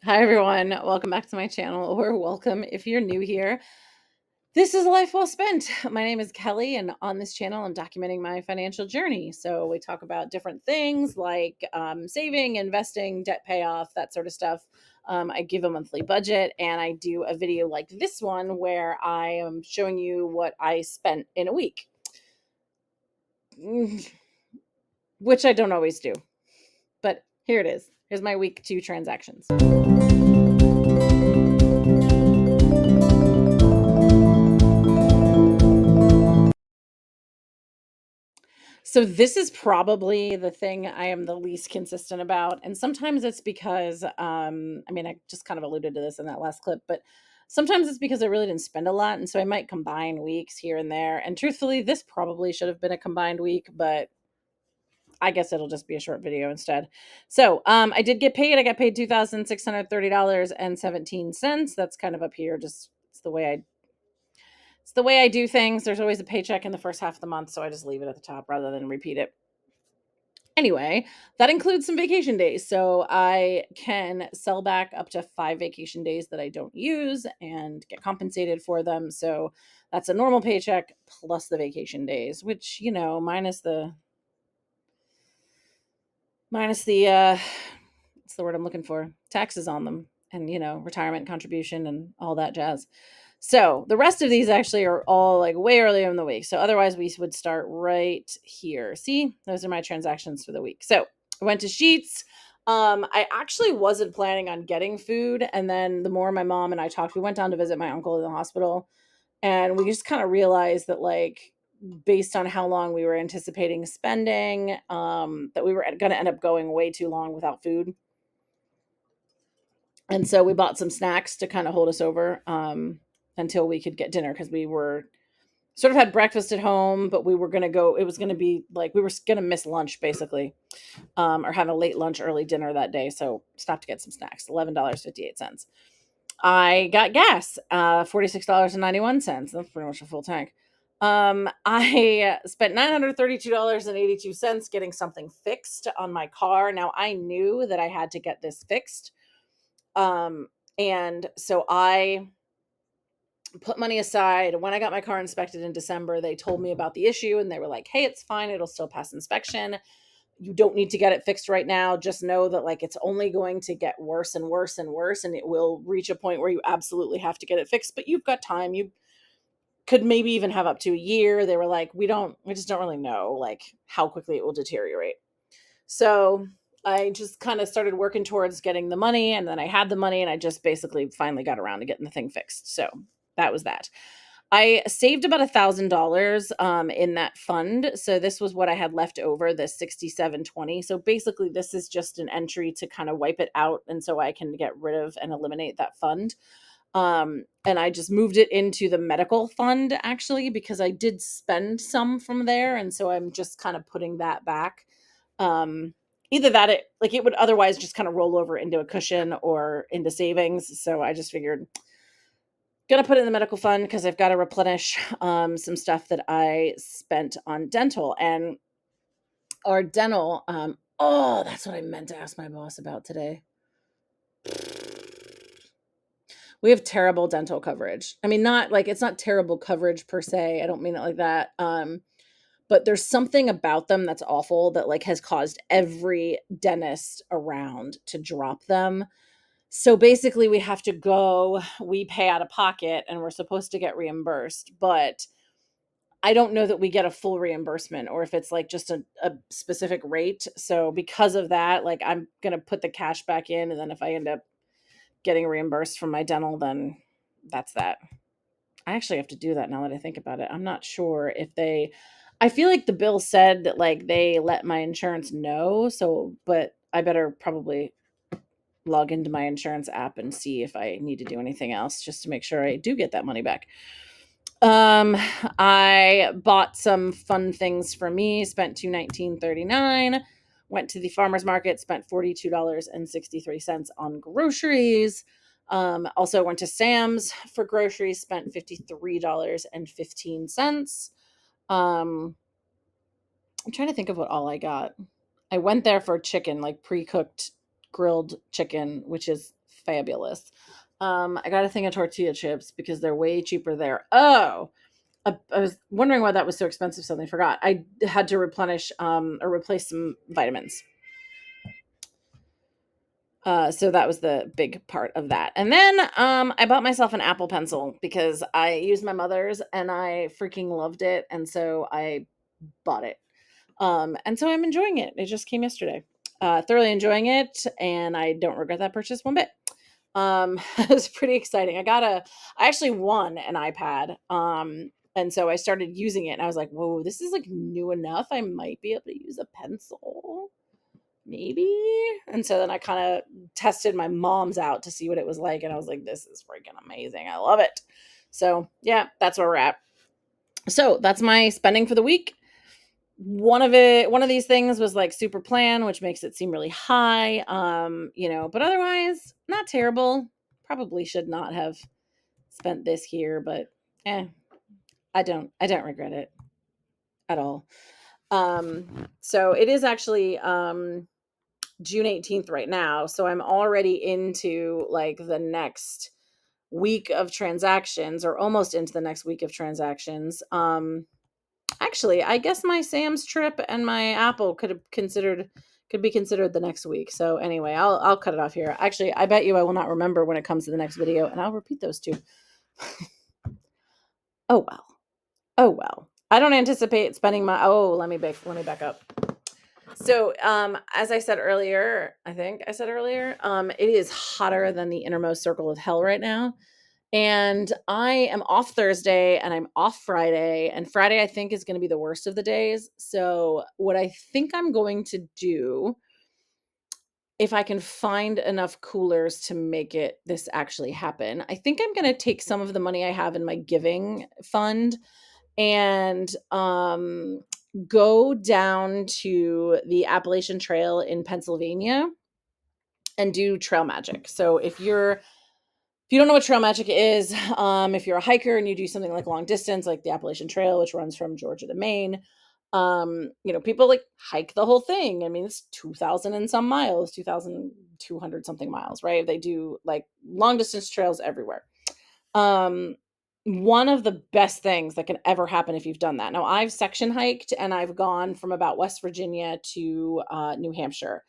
Hi, everyone. Welcome back to my channel, or welcome if you're new here. This is a Life Well Spent. My name is Kelly, and on this channel, I'm documenting my financial journey. So, we talk about different things like saving, investing, debt payoff, that sort of stuff. I give a monthly budget, and I do a video like this one where I am showing you what I spent in a week, which I don't always do. But here it is. Here's my week 2 transactions. So this is probably the thing I am the least consistent about, and sometimes it's because, I mean, I just kind of alluded to this in that last clip, but sometimes it's because I really didn't spend a lot, and so I might combine weeks here and there, and truthfully, this probably should have been a combined week, but I guess it'll just be a short video instead. So, I did get paid. I got paid $2,630.17. That's kind of up here. Just it's the way I do things. There's always a paycheck in the first half of the month, so I just leave it at the top rather than repeat it. Anyway, that includes some vacation days. So I can sell back up to 5 vacation days that I don't use and get compensated for them. So that's a normal paycheck plus the vacation days, which, minus the what's the word I'm looking for? Taxes on them and, retirement contribution and all that jazz. So the rest of these actually are all like way earlier in the week. So otherwise we would start right here. See, those are my transactions for the week. So I went to Sheets. I actually wasn't planning on getting food. And then the more my mom and I talked, we went down to visit my uncle in the hospital. And we just kind of realized that, like, based on how long we were anticipating spending, that we were going to end up going way too long without food. And so we bought some snacks to kind of hold us over until we could get dinner because we were sort of had breakfast at home, but we were going to go. It was going to be like we were going to miss lunch basically, or have a late lunch, early dinner that day. So stopped to get some snacks. $11.58. I got gas, $46.91. That's pretty much a full tank. I spent $932.82 getting something fixed on my car. Now I knew that I had to get this fixed. And so I put money aside. When I got my car inspected in December, they told me about the issue and they were like, hey, it's fine. It'll still pass inspection. You don't need to get it fixed right now. Just know that, like, it's only going to get worse and worse and worse. And it will reach a point where you absolutely have to get it fixed, but you've got time. You could maybe even have up to a year. They were like, we just don't really know, like, how quickly it will deteriorate. So I just kind of started working towards getting the money, and then I had the money, and I just basically finally got around to getting the thing fixed. So that was that. I saved about $1,000 in that fund. So this was what I had left over, the 6720. So basically, this is just an entry to kind of wipe it out, and so I can get rid of and eliminate that fund. And I just moved it into the medical fund actually because I did spend some from there, and so I'm just kind of putting that back. Either that it would otherwise just kind of roll over into a cushion or into savings. So I just figured gonna put it in the medical fund because I've got to replenish some stuff that I spent on dental and our dental. Oh, that's what I meant to ask my boss about today. We have terrible dental coverage. I mean, not like it's not terrible coverage per se. I don't mean it like that. But there's something about them that's awful that like has caused every dentist around to drop them. So basically we have to go, we pay out of pocket and we're supposed to get reimbursed, but I don't know that we get a full reimbursement or if it's like just a specific rate. So because of that, like I'm gonna put the cash back in, and then if I end up getting reimbursed from my dental, then that's that. I actually have to do that now that I think about it. I'm not sure if they I feel like the bill said that like they let my insurance know, so but I better probably log into my insurance app and see if I need to do anything else just to make sure I do get that money back. Um, I bought some fun things for me, spent $219.39, went to the farmer's market, spent $42.63 on groceries. Also went to Sam's for groceries, spent $53.15. Um, I'm trying to think of what all I got. I went there for chicken, like pre-cooked grilled chicken, which is fabulous. I got a thing of tortilla chips because they're way cheaper there. Oh, I was wondering why that was so expensive. Suddenly forgot. I had to replenish or replace some vitamins. So that was the big part of that. And then I bought myself an Apple Pencil because I used my mother's and I freaking loved it, and so I bought it. And so I'm enjoying it. It just came yesterday. Thoroughly enjoying it, and I don't regret that purchase one bit. It was pretty exciting. I actually won an iPad. And so I started using it, and I was like, whoa, this is like new enough. I might be able to use a pencil, maybe. And so then I kind of tested my mom's out to see what it was like, and I was like, this is freaking amazing. I love it. So yeah, that's where we're at. So that's my spending for the week. One of these things was like super plan, which makes it seem really high. But otherwise not terrible. Probably should not have spent this here, but I don't regret it at all. So it is actually June 18th right now, so I'm already into like the next week of transactions, or almost into the next week of transactions. Actually, I guess my Sam's trip and my Apple could be considered the next week. So anyway, I'll cut it off here. Actually, I bet you I will not remember when it comes to the next video, and I'll repeat those two. Oh well. Oh well. I don't anticipate spending my let me back up. So, as I said earlier, it is hotter than the innermost circle of hell right now. And I am off Thursday and I'm off Friday. And Friday, I think, is going to be the worst of the days. So, what I think I'm going to do, if I can find enough coolers to make this actually happen, I think I'm going to take some of the money I have in my giving fund and go down to the Appalachian Trail in Pennsylvania and do trail magic. So if you don't know what trail magic is, if you're a hiker and you do something like long distance, like the Appalachian Trail, which runs from Georgia to Maine, people like hike the whole thing. I mean, it's 2,000 and some miles, 2,200 something miles, right? They do like long distance trails everywhere. One of the best things that can ever happen if you've done that. Now, I've section hiked and I've gone from about West Virginia to New Hampshire.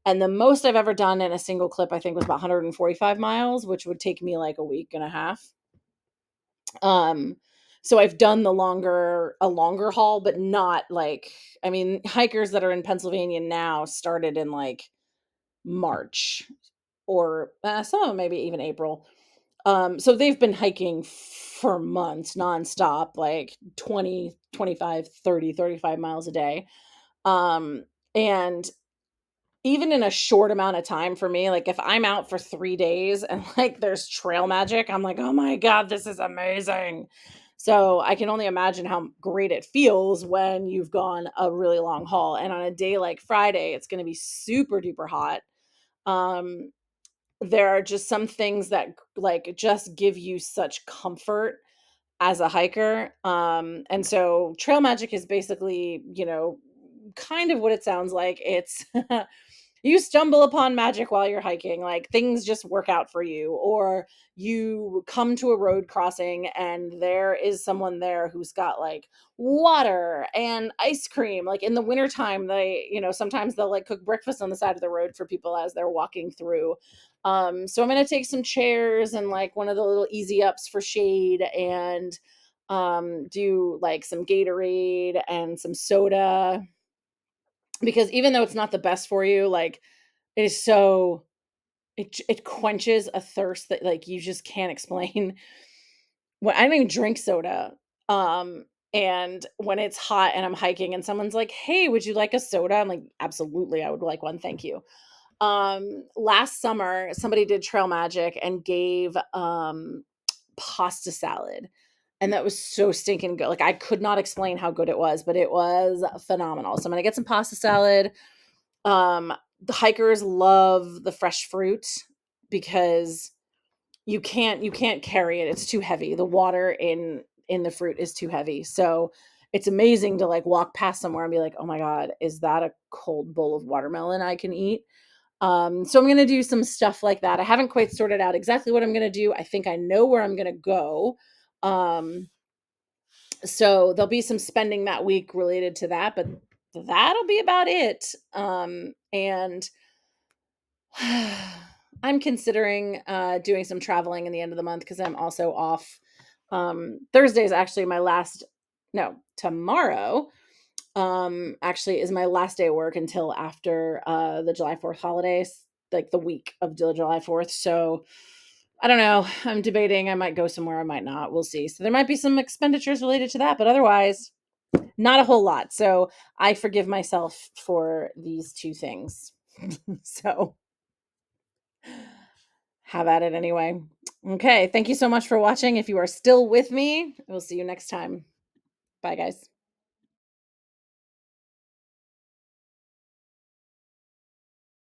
And the most I've ever done in a single clip, I think, was about 145 miles, which would take me like a week and a half. So I've done a longer haul, but not like, I mean, hikers that are in Pennsylvania now started in like March or some of them maybe even April. So they've been hiking for months nonstop, like 20, 25, 30, 35 miles a day. And even in a short amount of time for me, like if I'm out for 3 days and like there's trail magic, I'm like, oh my God, this is amazing. So I can only imagine how great it feels when you've gone a really long haul. And on a day like Friday, it's going to be super duper hot. Um, there are just some things that like just give you such comfort as a hiker. And so trail magic is basically, kind of what it sounds like. It's you stumble upon magic while you're hiking, like things just work out for you, or you come to a road crossing and there is someone there who's got like water and ice cream. Like in the wintertime, sometimes they'll like cook breakfast on the side of the road for people as they're walking through. So I'm going to take some chairs and like one of the little easy ups for shade, and do like some Gatorade and some soda, because even though it's not the best for you, like it is so it quenches a thirst that like you just can't explain. When I don't even drink soda, and when it's hot and I'm hiking and someone's like, "Hey, would you like a soda?" I'm like, "Absolutely, I would like one, thank you." Last summer, somebody did trail magic and gave pasta salad. And that was so stinking good. Like I could not explain how good it was, but it was phenomenal. So I'm gonna get some pasta salad. The hikers love the fresh fruit because you can't carry it. It's too heavy. The water in the fruit is too heavy. So it's amazing to like walk past somewhere and be like, "Oh my God, is that a cold bowl of watermelon I can eat?" So I'm going to do some stuff like that. I haven't quite sorted out exactly what I'm going to do. I think I know where I'm going to go. So there'll be some spending that week related to that, but that'll be about it. And I'm considering doing some traveling in the end of the month because I'm also off. Thursday is actually my last, no, tomorrow actually is my last day of work until after the July 4th holidays, like the week of July 4th. So I don't know. I'm debating. I might go somewhere, I might not. We'll see. So there might be some expenditures related to that, but otherwise, not a whole lot. So I forgive myself for these two things. So have at it anyway. Okay. Thank you so much for watching. If you are still with me, we'll see you next time. Bye, guys.